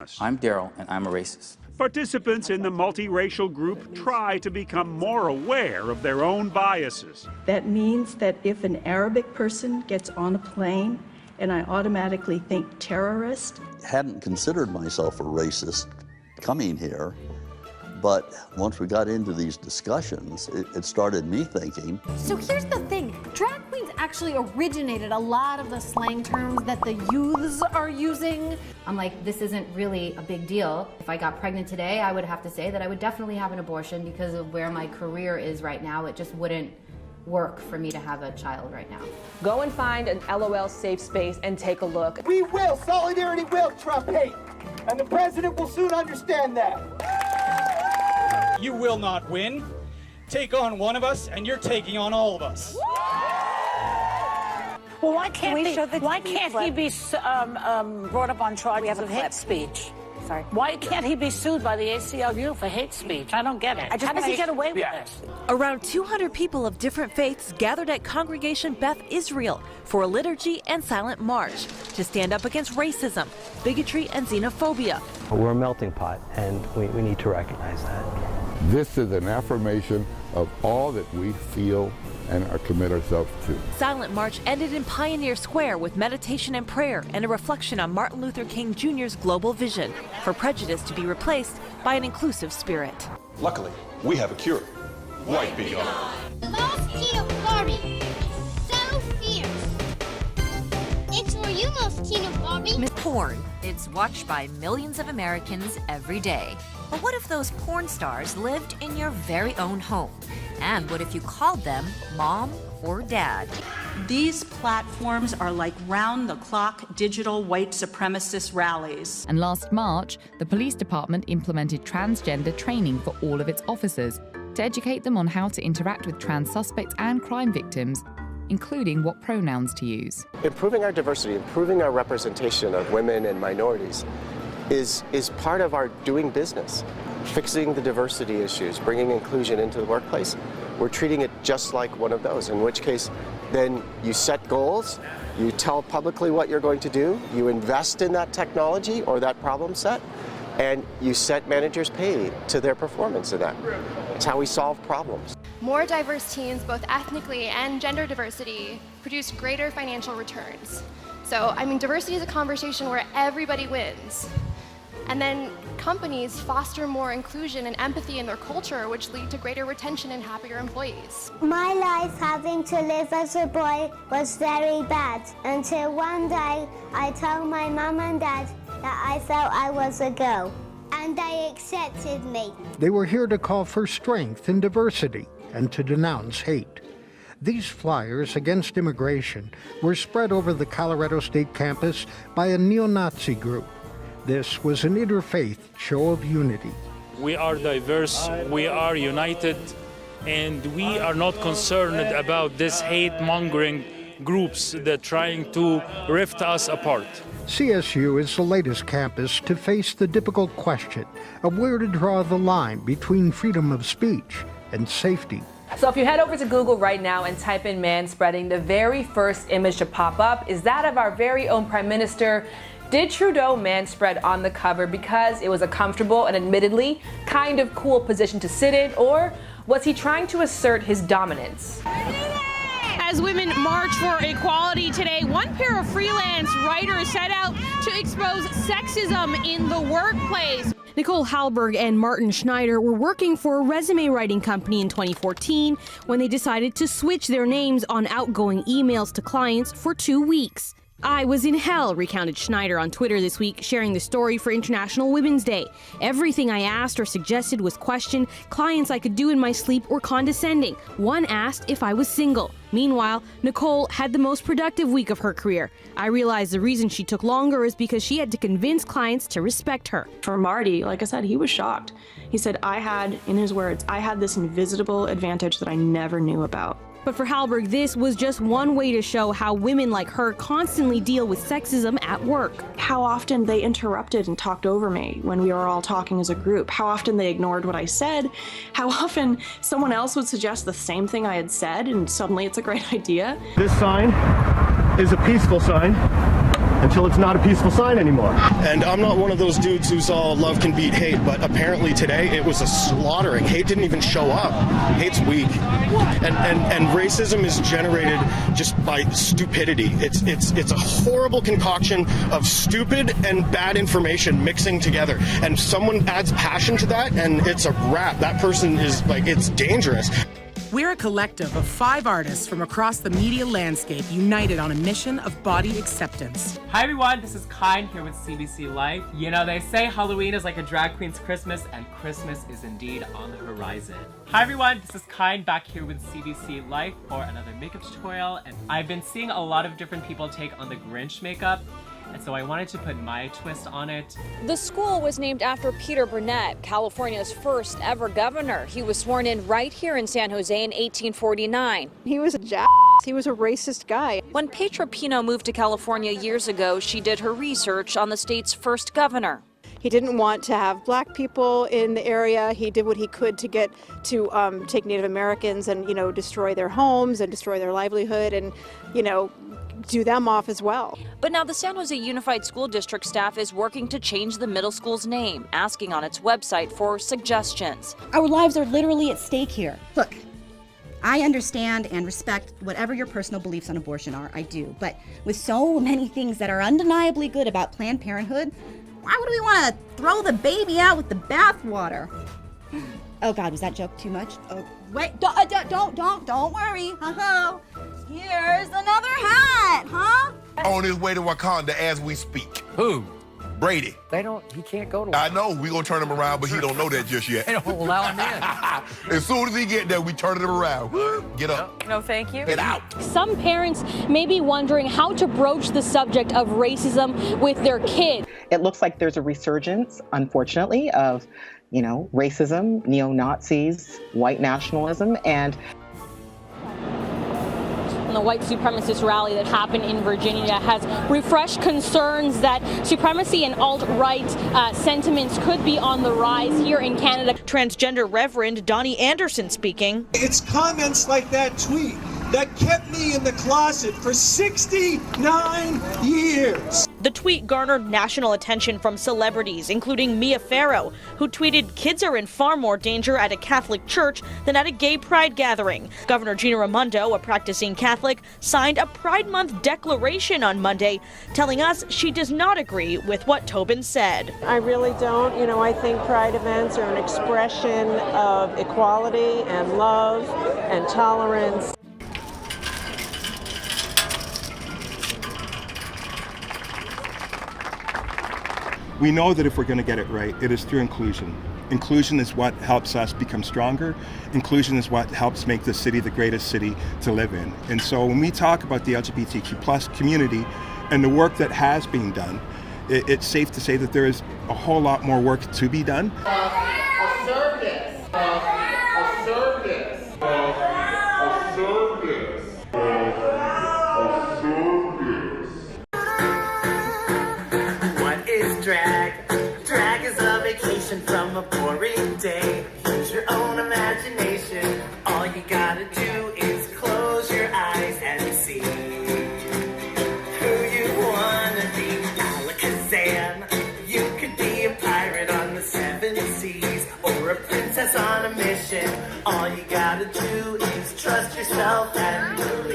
I'm Daryl, and I'm a racist. Participants in the multiracial group try to become more aware of their own biases. That means that if an Arabic person gets on a plane and I automatically think terrorist. Hadn't considered myself a racist coming here, but once we got into these discussions, it started me thinking. So here's the thing, drag queens actually originated a lot of the slang terms that the youths are using. I'm like, this isn't really a big deal. If I got pregnant today, I would have to say that I would definitely have an abortion because of where my career is right now. It just wouldn't work for me to have a child right now. Go and find an LOL safe space and take a look. We will, solidarity will trump hate, and the president will soon understand that. You will not win. Take on one of us, and you're taking on all of us. Well, why can't he be brought up on charges of hate speech? Sorry. Why can't he be sued by the ACLU for hate speech? I don't get it. How does he get away with this? Around 200 people of different faiths gathered at Congregation Beth Israel for a liturgy and silent march to stand up against racism, bigotry, and xenophobia. We're a melting pot, and we need to recognize that. This is an affirmation of all that we feel and commit ourselves to. Silent March ended in Pioneer Square with meditation and prayer and a reflection on Martin Luther King Jr.'s global vision for prejudice to be replaced by an inclusive spirit. Luckily, we have a cure. White be gone. The lost king of Barbie. So fierce. It's for you, most king of Barbie. Porn. It's watched by millions of Americans every day. But what if those porn stars lived in your very own home? And what if you called them mom or dad? These platforms are like round-the-clock digital white supremacist rallies. And last March, the police department implemented transgender training for all of its officers to educate them on how to interact with trans suspects and crime victims, including what pronouns to use. Improving our diversity, improving our representation of women and minorities is part of our doing business. Fixing the diversity issues, bringing inclusion into the workplace, we're treating it just like one of those, in which case then you set goals, you tell publicly what you're going to do, you invest in that technology or that problem set, and you set managers' pay to their performance of that. It's how we solve problems. More diverse teams, both ethnically and gender diversity, produce greater financial returns. So, diversity is a conversation where everybody wins. And then companies foster more inclusion and empathy in their culture, which lead to greater retention and happier employees. My life having to live as a boy was very bad, until one day I told my mum and dad that I felt I was a girl, and they accepted me. They were here to call for strength and diversity and to denounce hate. These flyers against immigration were spread over the Colorado State campus by a neo-Nazi group. This was an interfaith show of unity. We are diverse, we are united, and we are not concerned about this hate-mongering groups that are trying to rift us apart. CSU is the latest campus to face the difficult question of where to draw the line between freedom of speech and safety. So if you head over to Google right now and type in manspreading, the very first image to pop up is that of our very own Prime Minister. Did Trudeau manspread on the cover because it was a comfortable and admittedly kind of cool position to sit in, or was he trying to assert his dominance? As women march for equality today, one pair of freelance writers set out to expose sexism in the workplace. Nicole Halberg and Martin Schneider were working for a resume writing company in 2014 when they decided to switch their names on outgoing emails to clients for 2 weeks. I was in hell, recounted Schneider on Twitter this week, sharing the story for International Women's Day. Everything I asked or suggested was questioned. Clients I could do in my sleep were condescending. One asked if I was single. Meanwhile, Nicole had the most productive week of her career. I realized the reason she took longer is because she had to convince clients to respect her. For Marty, like I said, he was shocked. He said, in his words, I had this invisible advantage that I never knew about. But for Halberg, this was just one way to show how women like her constantly deal with sexism at work. How often they interrupted and talked over me when we were all talking as a group. How often they ignored what I said. How often someone else would suggest the same thing I had said and suddenly it's a great idea. This sign is a peaceful sign. until it's not a peaceful sign anymore. And I'm not one of those dudes who's all love can beat hate, but apparently today it was a slaughtering. Hate didn't even show up. Hate's weak. And racism is generated just by stupidity. It's a horrible concoction of stupid and bad information mixing together. And someone adds passion to that and it's a wrap. That person is like, it's dangerous. We're a collective of 5 artists from across the media landscape united on a mission of body acceptance. Hi everyone, this is Kind here with CBC Life. You know, they say Halloween is like a drag queen's Christmas, and Christmas is indeed on the horizon. Hi everyone, this is Kind back here with CBC Life for another makeup tutorial, and I've been seeing a lot of different people take on the Grinch makeup, and so I wanted to put my twist on it. The school was named after Peter Burnett, California's first ever governor. He was sworn in right here in San Jose in 1849. He was a he was a racist guy. When Petra Pino moved to California years ago, she did her research on the state's first governor. He didn't want to have black people in the area. He did what he could to get to take Native Americans and, destroy their homes and destroy their livelihood and, do them off as well. But now the San Jose Unified School District staff is working to change the middle school's name, asking on its website for suggestions. Our lives are literally at stake here. Look, I understand and respect whatever your personal beliefs on abortion are, I do. But with so many things that are undeniably good about Planned Parenthood, why would we want to throw the baby out with the bathwater? Oh God, was that joke too much? Oh, wait, don't worry. Here's another hat, huh? On his way to Wakanda as we speak. Who? Brady. He can't go to I know, we gonna turn him around, but he don't know that just yet. They don't allow him in. As soon as he get there, we turn him around. Get up. No, thank you. Get out. Some parents may be wondering how to broach the subject of racism with their kids. It looks like there's a resurgence, unfortunately, of, racism, neo-Nazis, white nationalism, and the white supremacist rally that happened in Virginia has refreshed concerns that supremacy and alt-right sentiments could be on the rise here in Canada. Transgender Reverend Donnie Anderson speaking. It's comments like that tweet that kept me in the closet for 69 years. The tweet garnered national attention from celebrities, including Mia Farrow, who tweeted, "Kids are in far more danger at a Catholic church than at a gay pride gathering." Governor Gina Raimondo, a practicing Catholic, signed a Pride Month declaration on Monday, telling us she does not agree with what Tobin said. I really don't. I think pride events are an expression of equality and love and tolerance. We know that if we're going to get it right, it is through inclusion. Inclusion is what helps us become stronger. Inclusion is what helps make this city the greatest city to live in. And so when we talk about the LGBTQ+ community and the work that has been done, it's safe to say that there is a whole lot more work to be done. Drag is a vacation from a boring day. Use your own imagination. All you gotta do is close your eyes and see who you wanna be. Alakazam, you could be a pirate on the 7 seas or a princess on a mission. All you gotta do is trust yourself and believe.